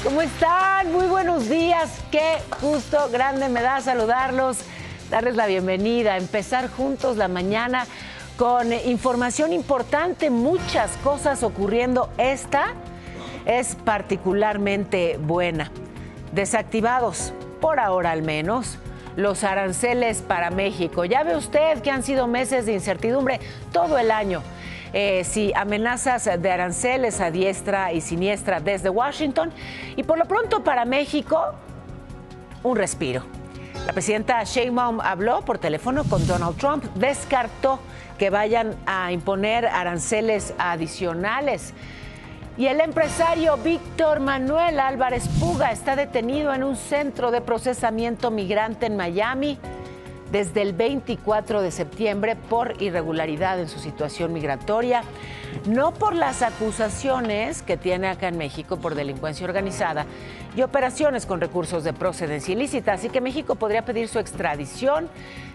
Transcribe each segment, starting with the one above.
¿Cómo están? Muy buenos días. Qué gusto grande me da saludarlos, darles la bienvenida, empezar juntos la mañana con información importante, muchas cosas ocurriendo. Esta es particularmente buena. Desactivados, por ahora al menos, los aranceles para México. Ya ve usted que han sido meses de incertidumbre todo el año. Sí, amenazas de aranceles a diestra y siniestra desde Washington. Y por lo pronto para México, un respiro. La presidenta Sheinbaum habló por teléfono con Donald Trump, descartó que vayan a imponer aranceles adicionales. Y el empresario Víctor Manuel Álvarez Puga está detenido en un centro de procesamiento migrante en Miami desde el 24 de septiembre por irregularidad en su situación migratoria, no por las acusaciones que tiene acá en México por delincuencia organizada y operaciones con recursos de procedencia ilícita. Así que México podría pedir su extradición.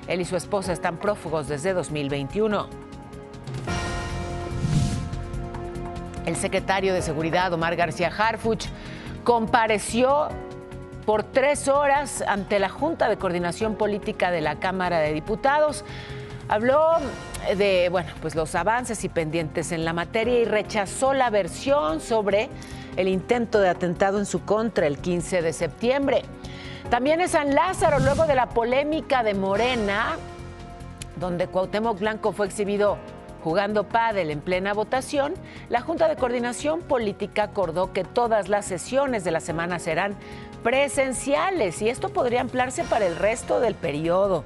Él y su esposa están prófugos desde 2021. El secretario de Seguridad, Omar García Harfuch, compareció por 3 horas ante la Junta de Coordinación Política de la Cámara de Diputados. Habló de, pues los avances y pendientes en la materia y rechazó la versión sobre el intento de atentado en su contra el 15 de septiembre. También en San Lázaro, luego de la polémica de Morena, donde Cuauhtémoc Blanco fue exhibido jugando pádel en plena votación, la Junta de Coordinación Política acordó que todas las sesiones de la semana serán presenciales y esto podría ampliarse para el resto del periodo.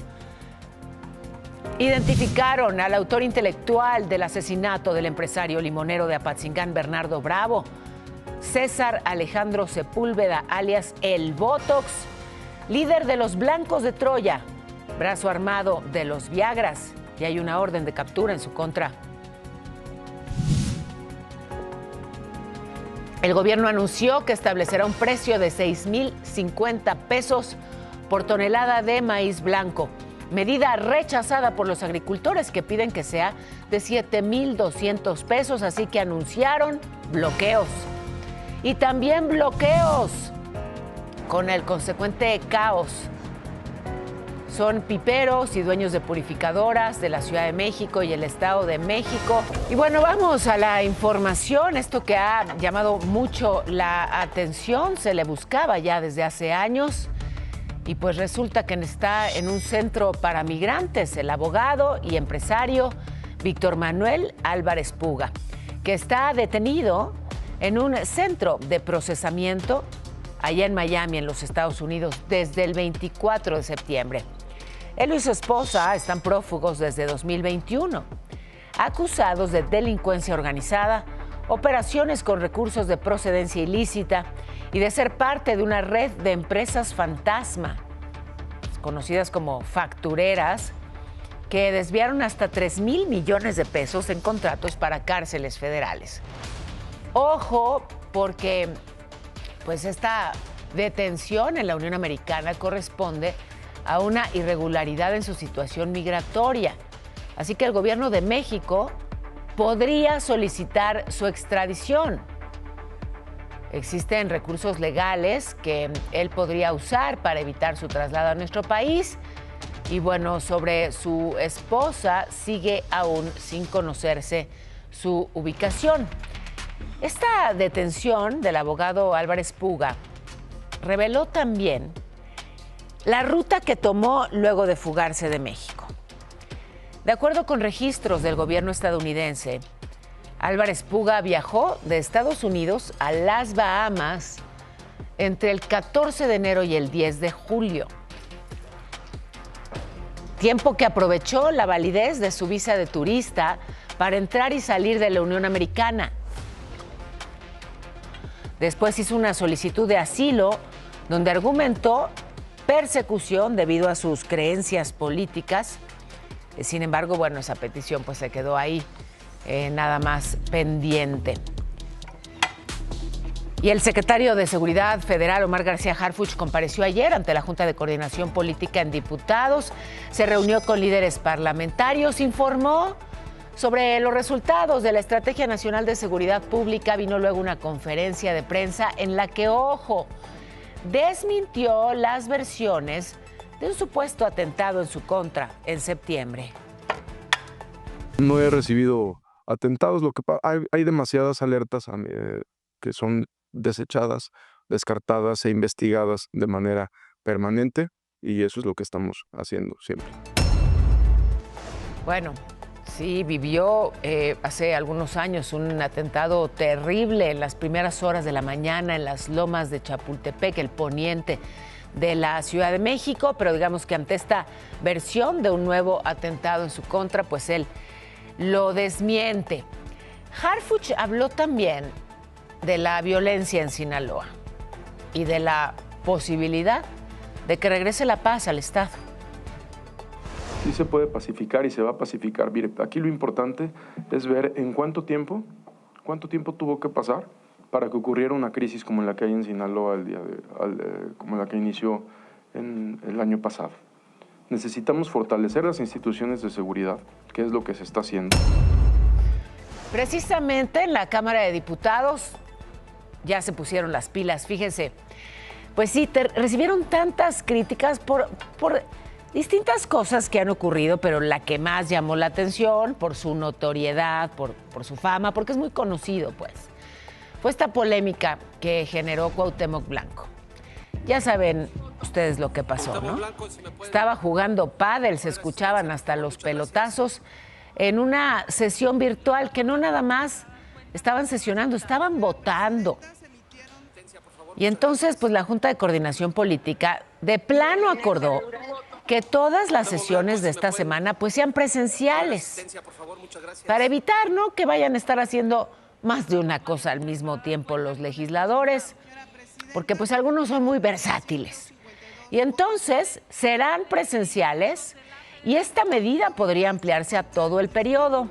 Identificaron al autor intelectual del asesinato del empresario limonero de Apatzingán, Bernardo Bravo, César Alejandro Sepúlveda, alias El Botox, líder de los Blancos de Troya, brazo armado de los Viagras, y hay una orden de captura en su contra. El gobierno anunció que establecerá un precio de 6,050 pesos por tonelada de maíz blanco, medida rechazada por los agricultores que piden que sea de 7,200 pesos, así que anunciaron bloqueos. Y también bloqueos con el consecuente caos. Son piperos y dueños de purificadoras de la Ciudad de México y el Estado de México. Y bueno, vamos a la información. Esto que ha llamado mucho la atención, se le buscaba ya desde hace años. Y pues resulta que está en un centro para migrantes el abogado y empresario Víctor Manuel Álvarez Puga, que está detenido en un centro de procesamiento allá en Miami, en los Estados Unidos, desde el 24 de septiembre. Él y su esposa están prófugos desde 2021, acusados de delincuencia organizada, operaciones con recursos de procedencia ilícita y de ser parte de una red de empresas fantasma, conocidas como factureras, que desviaron hasta 3,000 millones de pesos en contratos para cárceles federales. Ojo, porque pues esta detención en la Unión Americana corresponde a una irregularidad en su situación migratoria. Así que el gobierno de México podría solicitar su extradición. Existen recursos legales que él podría usar para evitar su traslado a nuestro país. Y bueno, sobre su esposa sigue aún sin conocerse su ubicación. Esta detención del abogado Álvarez Puga reveló también la ruta que tomó luego de fugarse de México. De acuerdo con registros del gobierno estadounidense, Álvarez Puga viajó de Estados Unidos a las Bahamas entre el 14 de enero y el 10 de julio. Tiempo que aprovechó la validez de su visa de turista para entrar y salir de la Unión Americana. Después hizo una solicitud de asilo donde argumentó persecución debido a sus creencias políticas. Sin embargo, bueno, esa petición pues se quedó ahí, nada más pendiente. Y el secretario de Seguridad Federal, Omar García Harfuch, compareció ayer ante la Junta de Coordinación Política en Diputados, se reunió con líderes parlamentarios, informó Sobre los resultados de la Estrategia Nacional de Seguridad Pública vino luego una conferencia de prensa en la que, ojo, desmintió las versiones de un supuesto atentado en su contra en septiembre. No he recibido atentados, hay demasiadas alertas que son desechadas, descartadas e investigadas de manera permanente, y eso es lo que estamos haciendo siempre. Bueno, sí, vivió hace algunos años un atentado terrible en las primeras horas de la mañana en las lomas de Chapultepec, el poniente de la Ciudad de México, pero digamos que ante esta versión de un nuevo atentado en su contra, pues él lo desmiente. Harfuch habló también de la violencia en Sinaloa y de la posibilidad de que regrese la paz al Estado. Sí se puede pacificar y se va a pacificar. Mire, aquí lo importante es ver en cuánto tiempo tuvo que pasar para que ocurriera una crisis como la que hay en Sinaloa como la que inició en el año pasado. Necesitamos fortalecer las instituciones de seguridad, que es lo que se está haciendo. Precisamente en la Cámara de Diputados ya se pusieron las pilas, fíjense. Pues sí, recibieron tantas críticas por distintas cosas que han ocurrido, pero la que más llamó la atención por su notoriedad, por su fama, porque es muy conocido, pues, fue esta polémica que generó Cuauhtémoc Blanco. Ya saben ustedes lo que pasó, ¿no? Estaba jugando pádel, se escuchaban hasta los pelotazos en una sesión virtual que no nada más estaban sesionando, estaban votando. Y entonces, pues la Junta de Coordinación Política de plano acordó que todas las sesiones de esta semana pues sean presenciales para evitar, ¿no?, que vayan a estar haciendo más de una cosa al mismo tiempo los legisladores, porque pues algunos son muy versátiles. Y entonces serán presenciales y esta medida podría ampliarse a todo el periodo.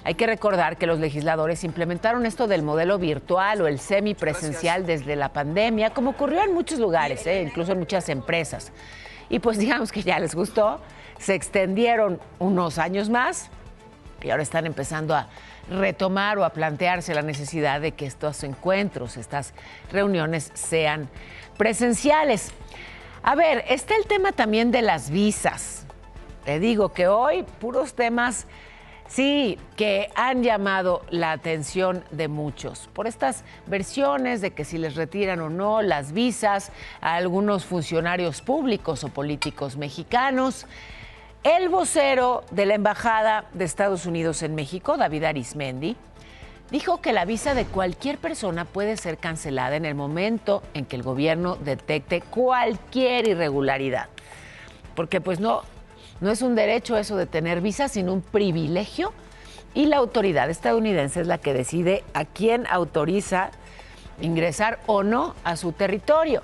Hay que recordar que los legisladores implementaron esto del modelo virtual o el semipresencial desde la pandemia, como ocurrió en muchos lugares, incluso en muchas empresas. Y pues digamos que ya les gustó, se extendieron unos años más y ahora están empezando a retomar o a plantearse la necesidad de que estos encuentros, estas reuniones sean presenciales. A ver, está el tema también de las visas. Le digo que hoy puros temas, sí, que han llamado la atención de muchos por estas versiones de que si les retiran o no las visas a algunos funcionarios públicos o políticos mexicanos. El vocero de la Embajada de Estados Unidos en México, David Arismendi, dijo que la visa de cualquier persona puede ser cancelada en el momento en que el gobierno detecte cualquier irregularidad. Porque pues no es un derecho eso de tener visa, sino un privilegio. Y la autoridad estadounidense es la que decide a quién autoriza ingresar o no a su territorio.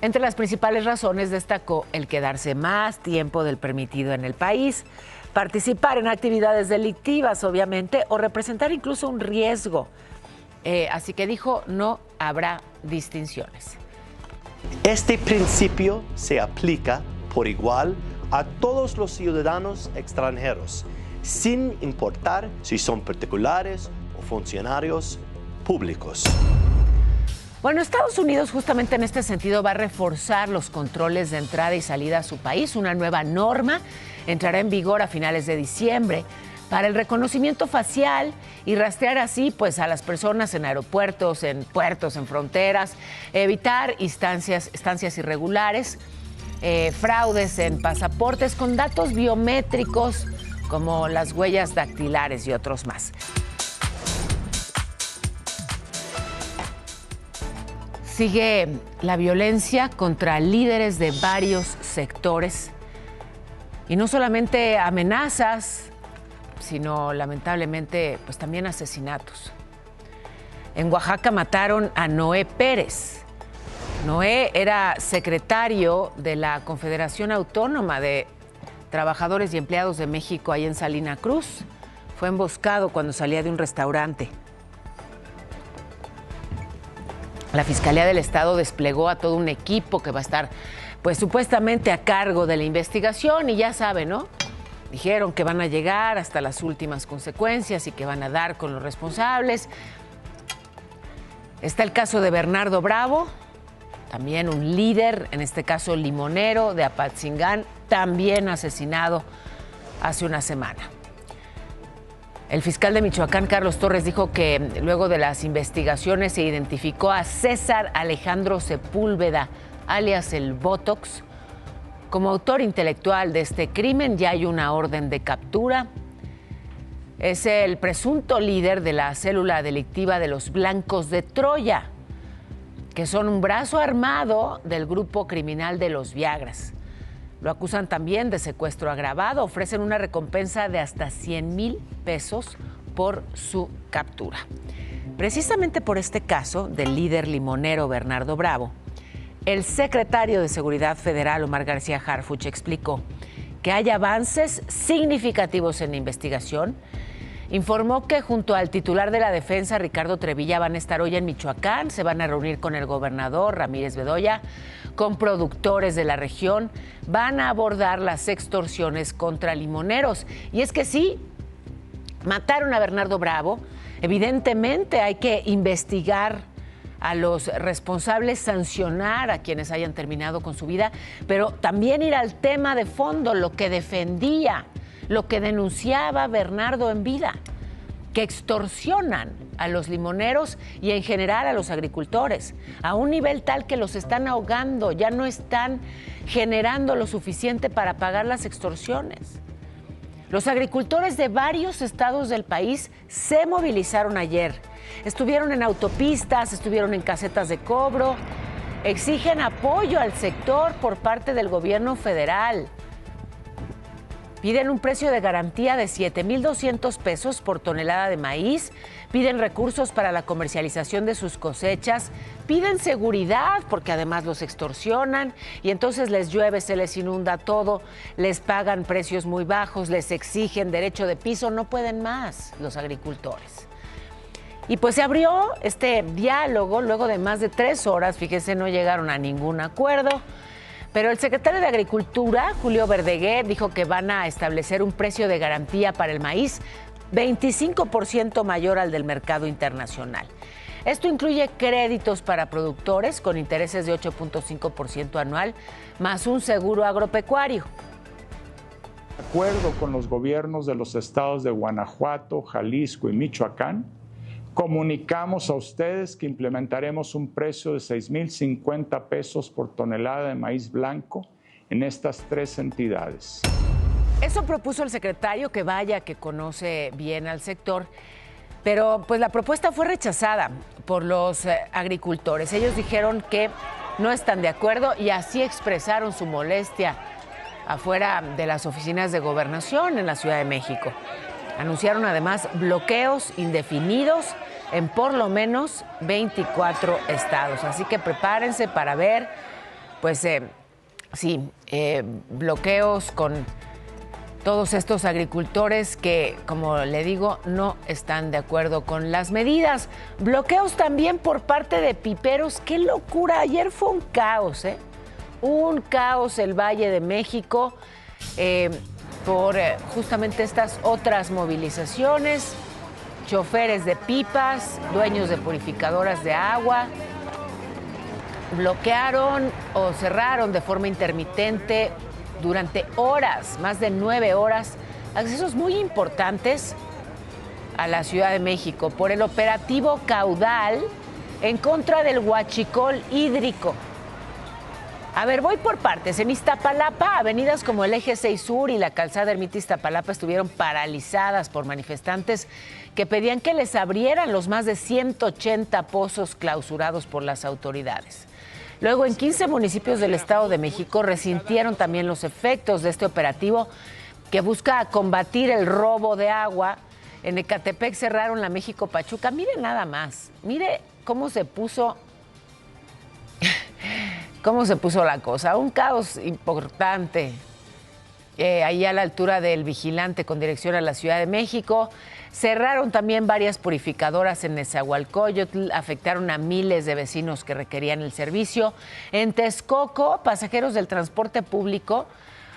Entre las principales razones destacó el quedarse más tiempo del permitido en el país, participar en actividades delictivas, obviamente, o representar incluso un riesgo. Así que dijo, no habrá distinciones. Este principio se aplica por igual a todos los ciudadanos extranjeros, sin importar si son particulares o funcionarios públicos. Bueno, Estados Unidos justamente en este sentido va a reforzar los controles de entrada y salida a su país. Una nueva norma entrará en vigor a finales de diciembre para el reconocimiento facial y rastrear así pues a las personas en aeropuertos, en puertos, en fronteras, evitar estancias irregulares, fraudes en pasaportes con datos biométricos como las huellas dactilares y otros más. Sigue la violencia contra líderes de varios sectores y no solamente amenazas, sino lamentablemente pues también asesinatos. En Oaxaca mataron a Noé Pérez. Noé era secretario de la Confederación Autónoma de Trabajadores y Empleados de México ahí en Salina Cruz. Fue emboscado cuando salía de un restaurante. La Fiscalía del Estado desplegó a todo un equipo que va a estar, pues supuestamente a cargo de la investigación y ya saben, ¿no? dijeron que van a llegar hasta las últimas consecuencias y que van a dar con los responsables. Está el caso de Bernardo Bravo, también un líder, en este caso limonero de Apatzingán, también asesinado hace una semana. El fiscal de Michoacán, Carlos Torres, dijo que luego de las investigaciones se identificó a César Alejandro Sepúlveda, alias el Botox, como autor intelectual de este crimen. Ya hay una orden de captura. Es el presunto líder de la célula delictiva de los Blancos de Troya, que son un brazo armado del grupo criminal de los Viagras. Lo acusan también de secuestro agravado. Ofrecen una recompensa de hasta 100,000 pesos por su captura. Precisamente por este caso del líder limonero Bernardo Bravo, el secretario de Seguridad Federal, Omar García Harfuch, explicó que hay avances significativos en la investigación. Informó que junto al titular de la defensa, Ricardo Trevilla, van a estar hoy en Michoacán. Se van a reunir con el gobernador Ramírez Bedoya, con productores de la región. Van a abordar las extorsiones contra limoneros. Y es que sí, mataron a Bernardo Bravo. Evidentemente hay que investigar a los responsables, sancionar a quienes hayan terminado con su vida, pero también ir al tema de fondo, lo que defendía, lo que denunciaba Bernardo en vida, que extorsionan a los limoneros y en general a los agricultores, a un nivel tal que los están ahogando, ya no están generando lo suficiente para pagar las extorsiones. Los agricultores de varios estados del país se movilizaron ayer. Estuvieron en autopistas, estuvieron en casetas de cobro, exigen apoyo al sector por parte del gobierno federal. Piden un precio de garantía de 7,200 pesos por tonelada de maíz, piden recursos para la comercialización de sus cosechas, piden seguridad porque además los extorsionan y entonces les llueve, se les inunda todo, les pagan precios muy bajos, les exigen derecho de piso, no pueden más los agricultores. Y pues se abrió este diálogo luego de más de 3 horas, fíjense, no llegaron a ningún acuerdo. Pero el secretario de Agricultura, Julio Verdeguer, dijo que van a establecer un precio de garantía para el maíz 25% mayor al del mercado internacional. Esto incluye créditos para productores con intereses de 8.5% anual, más un seguro agropecuario. De acuerdo con los gobiernos de los estados de Guanajuato, Jalisco y Michoacán, comunicamos a ustedes que implementaremos un precio de 6,050 pesos por tonelada de maíz blanco en estas 3 entidades. Eso propuso el secretario, que vaya que conoce bien al sector, pero pues la propuesta fue rechazada por los agricultores. Ellos dijeron que no están de acuerdo y así expresaron su molestia afuera de las oficinas de gobernación en la Ciudad de México. Anunciaron además bloqueos indefinidos en por lo menos 24 estados. Así que prepárense para ver, pues bloqueos con todos estos agricultores que, como le digo, no están de acuerdo con las medidas. Bloqueos también por parte de piperos. ¡Qué locura! Ayer fue un caos, ¿eh? Un caos el Valle de México. Por justamente estas otras movilizaciones, choferes de pipas, dueños de purificadoras de agua, bloquearon o cerraron de forma intermitente durante horas, más de 9 horas, accesos muy importantes a la Ciudad de México por el operativo Caudal en contra del huachicol hídrico. A ver, voy por partes. En Iztapalapa, avenidas como el Eje 6 Sur y la calzada Ermita Iztapalapa estuvieron paralizadas por manifestantes que pedían que les abrieran los más de 180 pozos clausurados por las autoridades. Luego, en 15 municipios del Estado de México resintieron también los efectos de este operativo que busca combatir el robo de agua. En Ecatepec cerraron la México Pachuca. Mire nada más, mire cómo se puso la cosa, un caos importante ahí a la altura del Vigilante con dirección a la Ciudad de México. Cerraron también varias purificadoras en Nezahualcóyotl, afectaron a miles de vecinos que requerían el servicio. En Texcoco, pasajeros del transporte público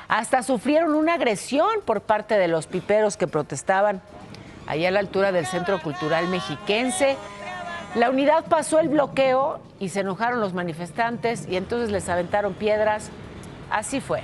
Hasta sufrieron una agresión por parte de los piperos que protestaban allá a la altura del Centro Cultural Mexiquense. La unidad pasó el bloqueo y se enojaron los manifestantes y entonces les aventaron piedras. Así fue.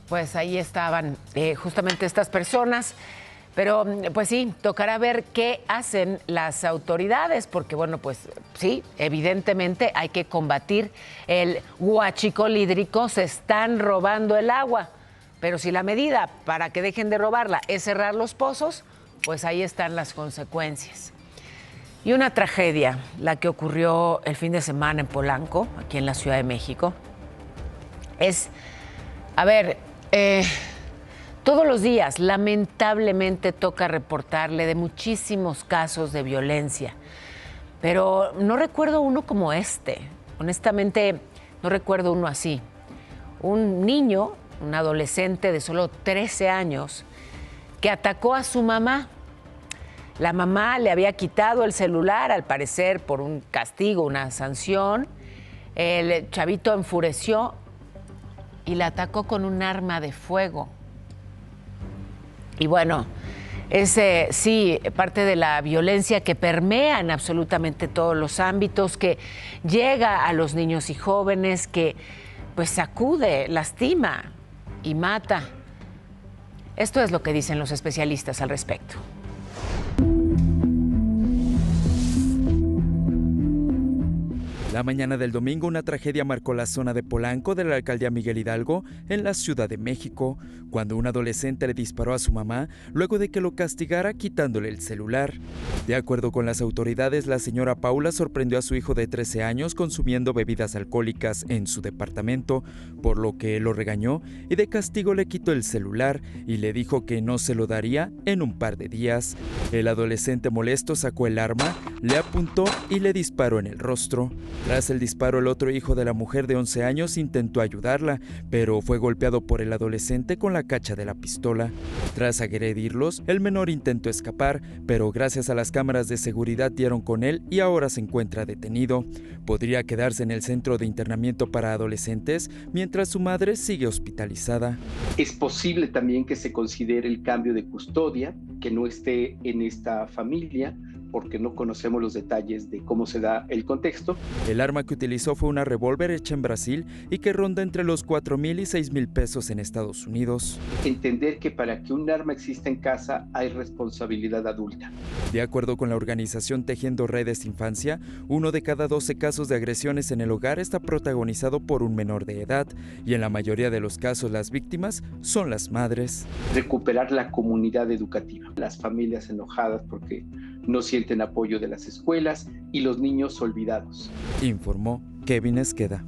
Pues ahí estaban justamente estas personas, pero pues sí, tocará ver qué hacen las autoridades, porque bueno, pues sí, evidentemente hay que combatir el huachicol hídrico, se están robando el agua, pero si la medida para que dejen de robarla es cerrar los pozos, pues ahí están las consecuencias. Y una tragedia, la que ocurrió el fin de semana en Polanco, aquí en la Ciudad de México, es, a ver, todos los días, lamentablemente, toca reportarle de muchísimos casos de violencia, pero no recuerdo uno como este. Honestamente, no recuerdo uno así. Un niño, un adolescente de solo 13 años, que atacó a su mamá. La mamá le había quitado el celular, al parecer, por un castigo, una sanción. El chavito enfureció y la atacó con un arma de fuego. Y bueno, es sí parte de la violencia que permea en absolutamente todos los ámbitos, que llega a los niños y jóvenes, que pues sacude, lastima y mata. Esto es lo que dicen los especialistas al respecto. La mañana del domingo, una tragedia marcó la zona de Polanco de la alcaldía Miguel Hidalgo, en la Ciudad de México, cuando un adolescente le disparó a su mamá luego de que lo castigara quitándole el celular. De acuerdo con las autoridades, la señora Paula sorprendió a su hijo de 13 años consumiendo bebidas alcohólicas en su departamento, por lo que lo regañó y de castigo le quitó el celular y le dijo que no se lo daría en un par de días. El adolescente molesto sacó el arma, le apuntó y le disparó en el rostro. Tras el disparo, el otro hijo de la mujer de 11 años intentó ayudarla, pero fue golpeado por el adolescente con la cacha de la pistola. Tras agredirlos, el menor intentó escapar, pero gracias a las cámaras de seguridad dieron con él y ahora se encuentra detenido. Podría quedarse en el centro de internamiento para adolescentes mientras su madre sigue hospitalizada. Es posible también que se considere el cambio de custodia, que no esté en esta familia, porque no conocemos los detalles de cómo se da el contexto. El arma que utilizó fue una revólver hecha en Brasil y que ronda entre los 4,000 y 6,000 pesos en Estados Unidos. Entender que para que un arma exista en casa hay responsabilidad adulta. De acuerdo con la organización Tejiendo Redes Infancia, 1 de cada 12 casos de agresiones en el hogar está protagonizado por un menor de edad y en la mayoría de los casos las víctimas son las madres. Recuperar la comunidad educativa, las familias enojadas porque no sienten apoyo de las escuelas y los niños olvidados. Informó Kevin Esqueda.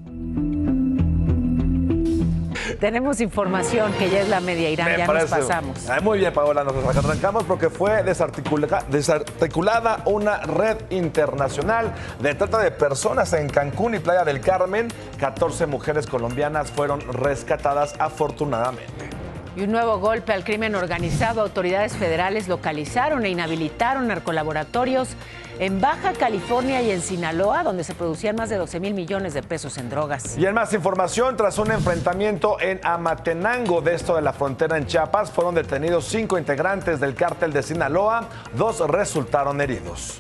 Tenemos información que ya es la media, Irán, ya nos pasamos. Muy bien, Paola, nos arrancamos porque fue desarticulada una red internacional de trata de personas en Cancún y Playa del Carmen. 14 mujeres colombianas fueron rescatadas afortunadamente. Y un nuevo golpe al crimen organizado. Autoridades federales localizaron e inhabilitaron narcolaboratorios en Baja California y en Sinaloa, donde se producían más de 12,000 millones de pesos en drogas. Y en más información, tras un enfrentamiento en Amatenango, de esto de la frontera en Chiapas, fueron detenidos 5 integrantes del cártel de Sinaloa, 2 resultaron heridos.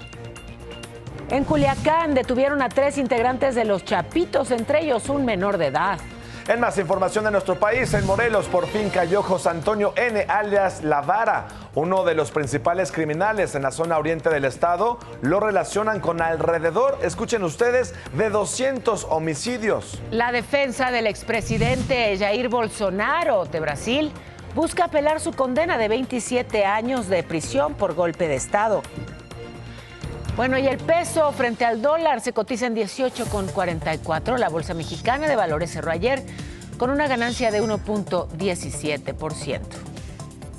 En Culiacán detuvieron a 3 integrantes de los Chapitos, entre ellos un menor de edad. En más información de nuestro país, en Morelos por fin cayó José Antonio N., alias La Vara, uno de los principales criminales en la zona oriente del estado. Lo relacionan con alrededor, escuchen ustedes, de 200 homicidios. La defensa del expresidente Jair Bolsonaro de Brasil busca apelar su condena de 27 años de prisión por golpe de estado. Bueno, y el peso frente al dólar se cotiza en 18,44. La Bolsa Mexicana de Valores cerró ayer con una ganancia de 1.17%.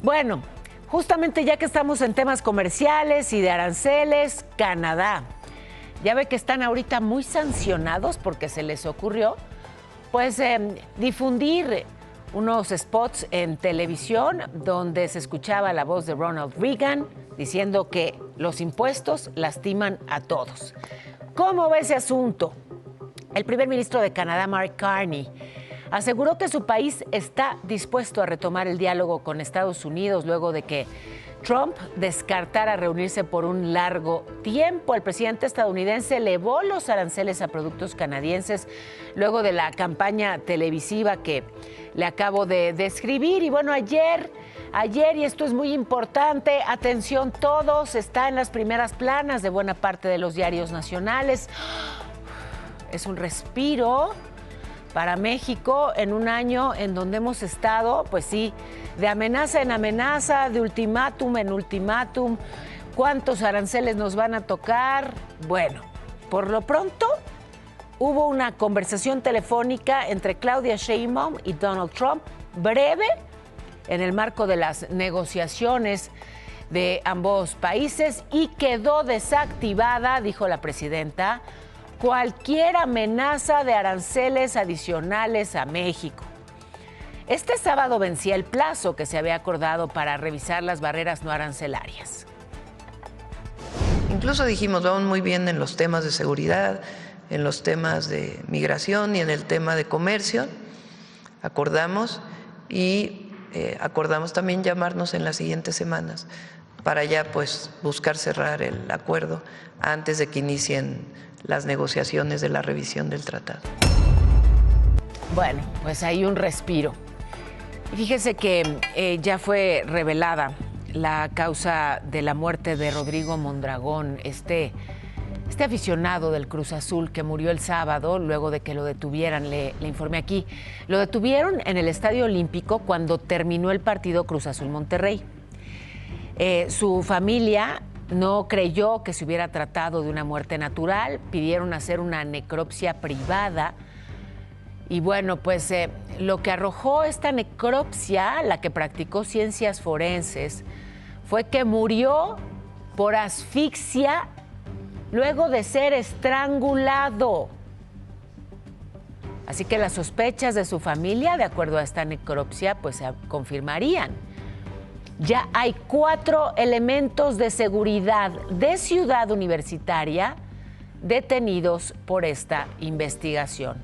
Bueno, justamente ya que estamos en temas comerciales y de aranceles, Canadá. Ya ve que están ahorita muy sancionados porque se les ocurrió, pues, difundir unos spots en televisión donde se escuchaba la voz de Ronald Reagan diciendo que los impuestos lastiman a todos. ¿Cómo ve ese asunto? El primer ministro de Canadá, Mark Carney, aseguró que su país está dispuesto a retomar el diálogo con Estados Unidos luego de que Trump descartara reunirse por un largo tiempo. El presidente estadounidense elevó los aranceles a productos canadienses luego de la campaña televisiva que le acabo de describir. Y bueno, ayer, y esto es muy importante, atención todos, está en las primeras planas de buena parte de los diarios nacionales. Es un respiro para México en un año en donde hemos estado, pues sí, de amenaza en amenaza, de ultimátum en ultimátum. ¿Cuántos aranceles nos van a tocar? Bueno, por lo pronto hubo una conversación telefónica entre Claudia Sheinbaum y Donald Trump, breve, en el marco de las negociaciones de ambos países, y quedó desactivada, dijo la presidenta, cualquier amenaza de aranceles adicionales a México. Este sábado vencía el plazo que se había acordado para revisar las barreras no arancelarias. Incluso dijimos, vamos muy bien en los temas de seguridad, en los temas de migración y en el tema de comercio. Acordamos también llamarnos en las siguientes semanas para ya pues buscar cerrar el acuerdo antes de que inicien las negociaciones de la revisión del tratado. Bueno, pues hay un respiro. Fíjese que ya fue revelada la causa de la muerte de Rodrigo Mondragón, este aficionado del Cruz Azul que murió el sábado luego de que lo detuvieran, le informé aquí. Lo detuvieron en el Estadio Olímpico cuando terminó el partido Cruz Azul Monterrey. Su familia no creyó que se hubiera tratado de una muerte natural, pidieron hacer una necropsia privada. Y bueno, pues lo que arrojó esta necropsia, la que practicó ciencias forenses, fue que murió por asfixia luego de ser estrangulado. Así que las sospechas de su familia, de acuerdo a esta necropsia, pues se confirmarían. Ya hay 4 elementos de seguridad de Ciudad Universitaria detenidos por esta investigación.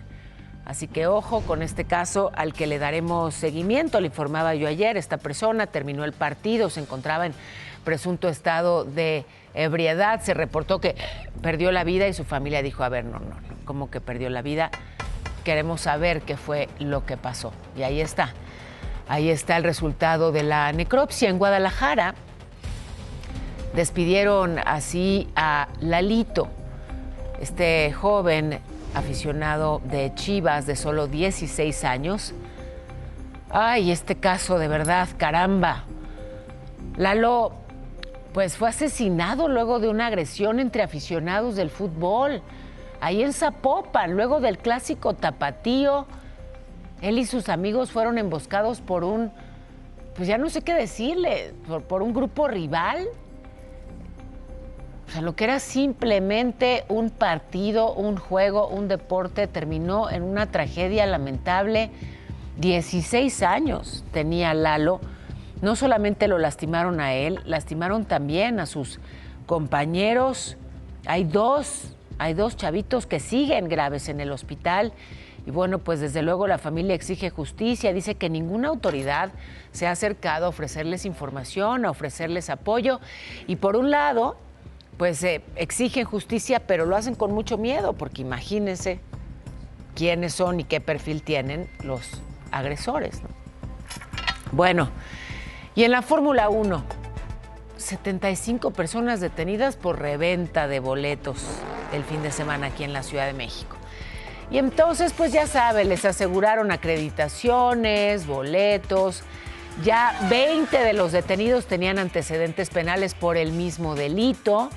Así que ojo con este caso al que le daremos seguimiento. Le informaba yo ayer, esta persona terminó el partido, se encontraba en presunto estado de ebriedad, se reportó que perdió la vida y su familia dijo, a ver, no, ¿cómo que perdió la vida? Queremos saber qué fue lo que pasó. Y ahí está el resultado de la necropsia. En Guadalajara despidieron así a Lalito, este joven aficionado de Chivas de solo 16 años. Ay, este caso de verdad, caramba. Lalo, pues fue asesinado luego de una agresión entre aficionados del fútbol, ahí en Zapopan, luego del clásico tapatío. Él y sus amigos fueron emboscados por pues ya no sé qué decirle, por un grupo rival. O sea, lo que era simplemente un partido, un juego, un deporte, terminó en una tragedia lamentable. 16 años tenía Lalo. No solamente lo lastimaron a él, lastimaron también a sus compañeros. Hay dos chavitos que siguen graves en el hospital. Y bueno, pues desde luego la familia exige justicia, dice que ninguna autoridad se ha acercado a ofrecerles información, a ofrecerles apoyo. Y por un lado, pues exigen justicia, pero lo hacen con mucho miedo, porque imagínense quiénes son y qué perfil tienen los agresores, ¿no? Bueno, y en la Fórmula 1, 75 personas detenidas por reventa de boletos el fin de semana aquí en la Ciudad de México. Y entonces, pues ya sabe, les aseguraron acreditaciones, boletos. Ya 20 de los detenidos tenían antecedentes penales por el mismo delito.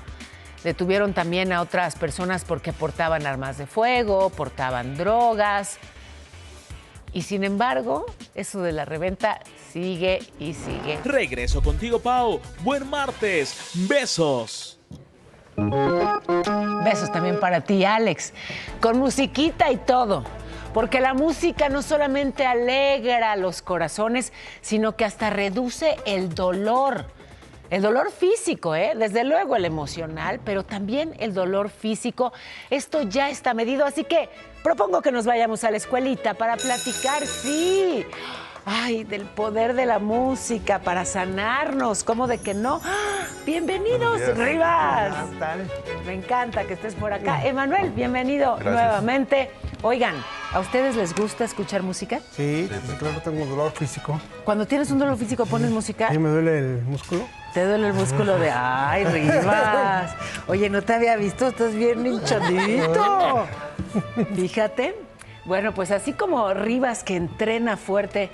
Detuvieron también a otras personas porque portaban armas de fuego, portaban drogas. Y sin embargo, eso de la reventa sigue y sigue. Regreso contigo, Pau. Buen martes. Besos. Besos también para ti, Alex. Con musiquita y todo. Porque la música no solamente alegra los corazones, sino que hasta reduce el dolor. El dolor físico, desde luego el emocional, pero también el dolor físico. Esto ya está medido, así que propongo que nos vayamos a la escuelita para platicar, sí. Ay, del poder de la música para sanarnos, ¿cómo de que no? Bienvenidos, Rivas. ¿Qué tal? Me encanta que estés por acá. Emanuel, bienvenido nuevamente. Oigan, ¿a ustedes les gusta escuchar música? Sí, claro, tengo un dolor físico. Cuando tienes un dolor físico, ¿pones música? Sí, me duele el músculo. ¿Te duele el músculo de... Ay, Rivas? Oye, no te había visto, estás bien hinchadito. Fíjate. Bueno, pues así como Rivas, que entrena fuerte,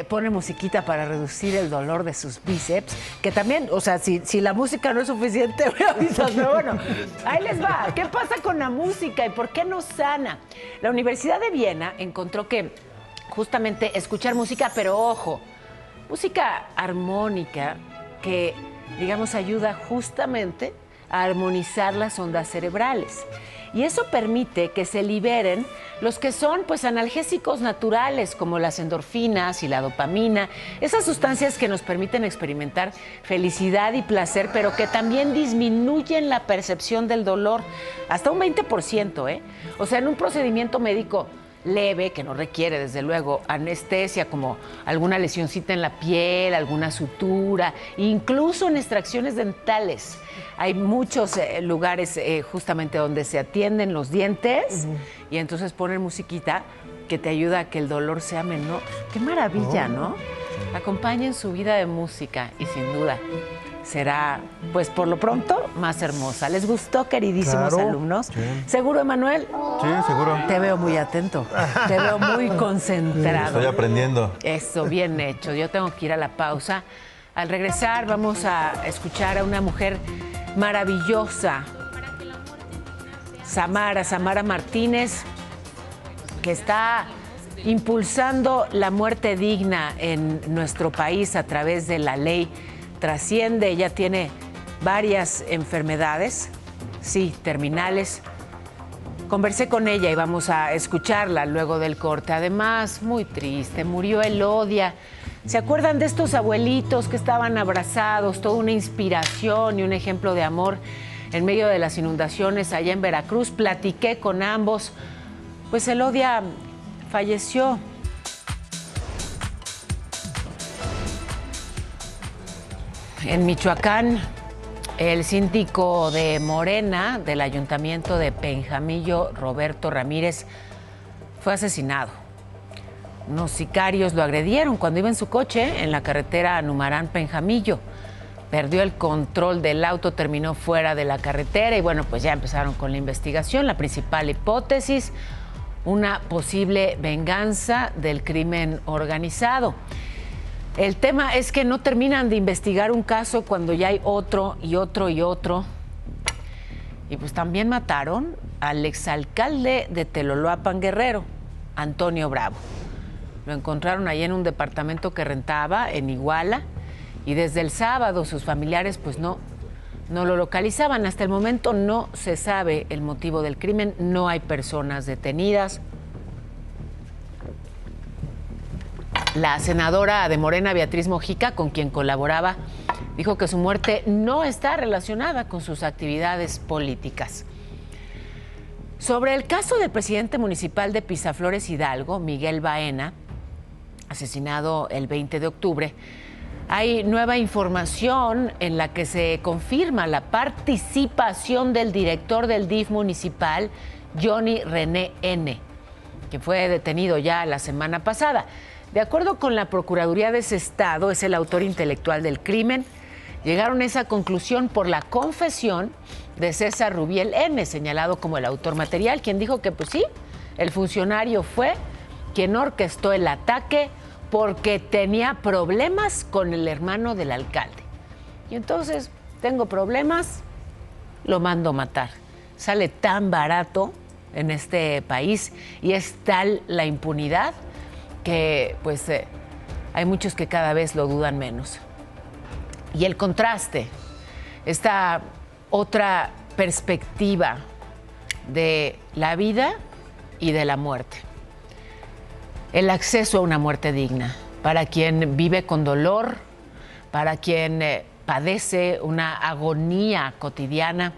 pone musiquita para reducir el dolor de sus bíceps, que también, o sea, si la música no es suficiente, me avisas, pero bueno, ahí les va. ¿Qué pasa con la música y por qué nos sana? La Universidad de Viena encontró que justamente escuchar música, pero ojo, música armónica que, digamos, ayuda justamente a armonizar las ondas cerebrales. Y eso permite que se liberen los que son pues analgésicos naturales, como las endorfinas y la dopamina, esas sustancias que nos permiten experimentar felicidad y placer, pero que también disminuyen la percepción del dolor hasta un 20%, O sea, en un procedimiento médico leve, que no requiere, desde luego, anestesia, como alguna lesioncita en la piel, alguna sutura, incluso en extracciones dentales. Hay muchos lugares justamente donde se atienden los dientes y entonces ponen musiquita que te ayuda a que el dolor sea menor. ¡Qué maravilla!, ¿no? Acompañen su vida de música y sin duda será, pues por lo pronto, más hermosa. ¿Les gustó, queridísimos alumnos? Sí. ¿Seguro, Emanuel? Sí, seguro. Te veo muy atento, te veo muy concentrado. Estoy aprendiendo. Eso, bien hecho. Yo tengo que ir a la pausa. Al regresar vamos a escuchar a una mujer maravillosa, Samara Martínez, que está impulsando la muerte digna en nuestro país a través de la ley Trasciende. Ella tiene varias enfermedades, sí, terminales. Conversé con ella y vamos a escucharla luego del corte. Además, muy triste, murió Elodia. ¿Se acuerdan de estos abuelitos que estaban abrazados? Toda una inspiración y un ejemplo de amor en medio de las inundaciones allá en Veracruz. Platiqué con ambos. Pues Elodia falleció. En Michoacán, el síndico de Morena del ayuntamiento de Penjamillo, Roberto Ramírez, fue asesinado. Unos sicarios lo agredieron cuando iba en su coche en la carretera Numarán-Penjamillo. Perdió el control del auto, terminó fuera de la carretera y bueno, pues ya empezaron con la investigación. La principal hipótesis, una posible venganza del crimen organizado. El tema es que no terminan de investigar un caso cuando ya hay otro y otro y otro. Y pues también mataron al exalcalde de Teloloapan, Guerrero, Antonio Bravo. Lo encontraron ahí en un departamento que rentaba en Iguala y desde el sábado sus familiares pues no lo localizaban. Hasta el momento no se sabe el motivo del crimen, no hay personas detenidas. La senadora de Morena, Beatriz Mojica, con quien colaboraba, dijo que su muerte no está relacionada con sus actividades políticas. Sobre el caso del presidente municipal de Pisaflores, Hidalgo, Miguel Baena, asesinado el 20 de octubre, hay nueva información en la que se confirma la participación del director del DIF municipal, Johnny René N., que fue detenido ya la semana pasada. De acuerdo con la Procuraduría de ese estado, es el autor intelectual del crimen. Llegaron a esa conclusión por la confesión de César Rubiel N., señalado como el autor material, quien dijo que, pues sí, el funcionario fue quien orquestó el ataque porque tenía problemas con el hermano del alcalde. Y entonces, tengo problemas, lo mando matar. Sale tan barato en este país y es tal la impunidad que pues hay muchos que cada vez lo dudan menos. Y el contraste, esta otra perspectiva de la vida y de la muerte. El acceso a una muerte digna para quien vive con dolor, para quien padece una agonía cotidiana,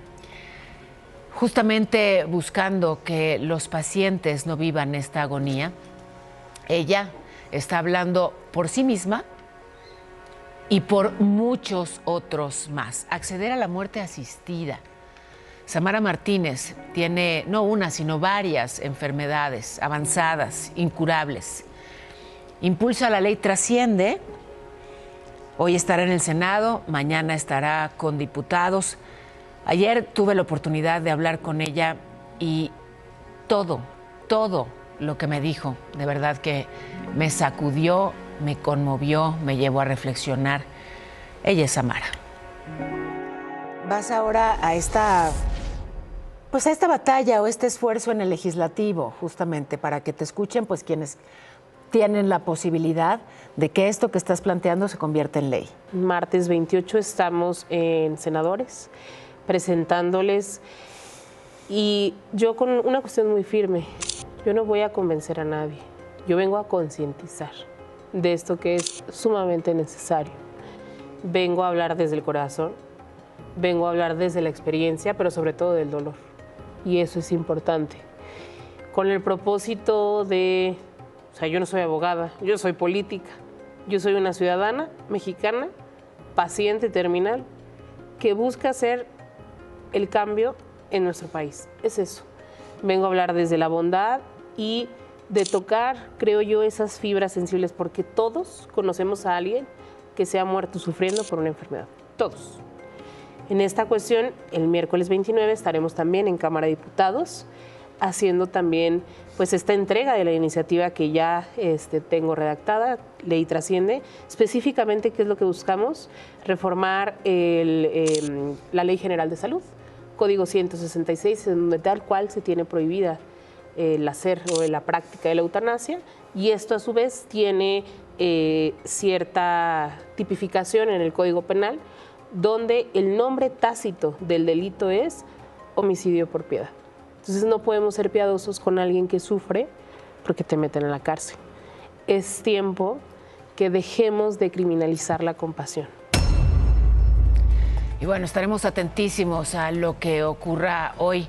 justamente buscando que los pacientes no vivan esta agonía. Ella está hablando por sí misma y por muchos otros más. Acceder a la muerte asistida. Samara Martínez tiene no una, sino varias enfermedades avanzadas, incurables. Impulsa la ley Trasciende. Hoy estará en el Senado, mañana estará con diputados. Ayer tuve la oportunidad de hablar con ella y todo lo que me dijo, de verdad que me sacudió, me conmovió, me llevó a reflexionar. Ella es Samara. Vas ahora a esta batalla o este esfuerzo en el legislativo, justamente para que te escuchen pues quienes tienen la posibilidad de que esto que estás planteando se convierta en ley. Martes 28 estamos en senadores presentándoles y yo con una cuestión muy firme. Yo no voy a convencer a nadie. Yo vengo a concientizar de esto que es sumamente necesario. Vengo a hablar desde el corazón, vengo a hablar desde la experiencia, pero sobre todo del dolor. Y eso es importante. Con el propósito de... O sea, yo no soy abogada, yo soy política. Yo soy una ciudadana mexicana, paciente terminal, que busca hacer el cambio en nuestro país. Es eso. Vengo a hablar desde la bondad y de tocar, creo yo, esas fibras sensibles, porque todos conocemos a alguien que se ha muerto sufriendo por una enfermedad. Todos. En esta cuestión, el miércoles 29 estaremos también en Cámara de Diputados haciendo también pues esta entrega de la iniciativa que ya tengo redactada, Ley Trasciende. Específicamente, ¿qué es lo que buscamos? Reformar la Ley General de Salud, Código 166, en donde tal cual se tiene prohibida el hacer o la práctica de la eutanasia, y esto a su vez tiene cierta tipificación en el Código Penal, donde el nombre tácito del delito es homicidio por piedad. Entonces no podemos ser piadosos con alguien que sufre porque te meten en la cárcel. Es tiempo que dejemos de criminalizar la compasión. Y bueno, estaremos atentísimos a lo que ocurra hoy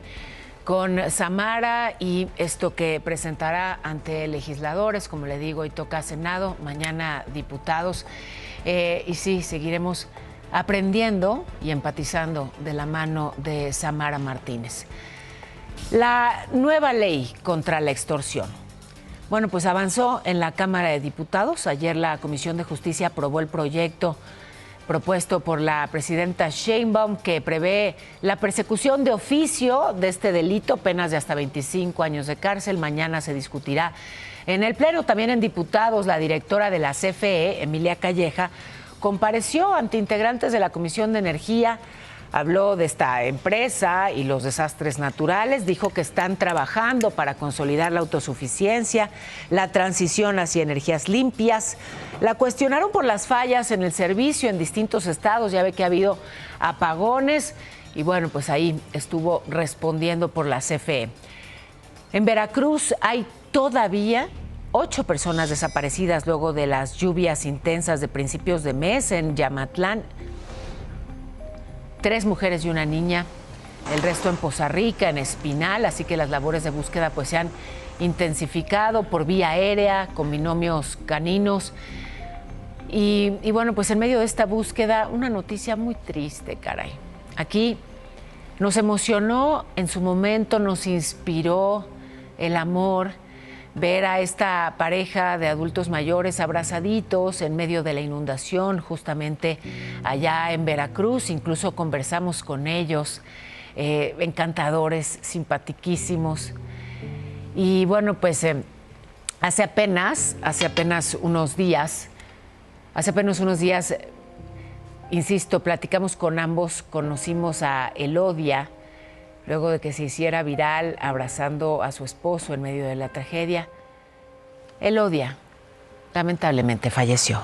con Samara y esto que presentará ante legisladores. Como le digo, hoy toca Senado, mañana diputados. Y sí, seguiremos aprendiendo y empatizando de la mano de Samara Martínez. La nueva ley contra la extorsión. Bueno, pues avanzó en la Cámara de Diputados. Ayer la Comisión de Justicia aprobó el proyecto propuesto por la presidenta Sheinbaum que prevé la persecución de oficio de este delito, penas de hasta 25 años de cárcel. Mañana se discutirá en el Pleno. También en diputados, la directora de la CFE, Emilia Calleja, compareció ante integrantes de la Comisión de Energía. Habló de esta empresa y los desastres naturales, dijo que están trabajando para consolidar la autosuficiencia, la transición hacia energías limpias. La cuestionaron por las fallas en el servicio en distintos estados, ya ve que ha habido apagones y bueno, pues ahí estuvo respondiendo por la CFE. En Veracruz hay todavía 8 personas desaparecidas luego de las lluvias intensas de principios de mes en Yamatlán. 3 mujeres y una niña, el resto en Poza Rica, en Espinal, así que las labores de búsqueda pues se han intensificado por vía aérea, con binomios caninos. Y bueno, pues en medio de esta búsqueda, una noticia muy triste, caray. Aquí nos emocionó en su momento, nos inspiró el amor, ver a esta pareja de adultos mayores abrazaditos en medio de la inundación, justamente allá en Veracruz. Incluso conversamos con ellos, encantadores, simpaticísimos. Y bueno, pues hace apenas unos días, insisto, platicamos con ambos, conocimos a Elodia, luego de que se hiciera viral abrazando a su esposo en medio de la tragedia. Elodia lamentablemente falleció.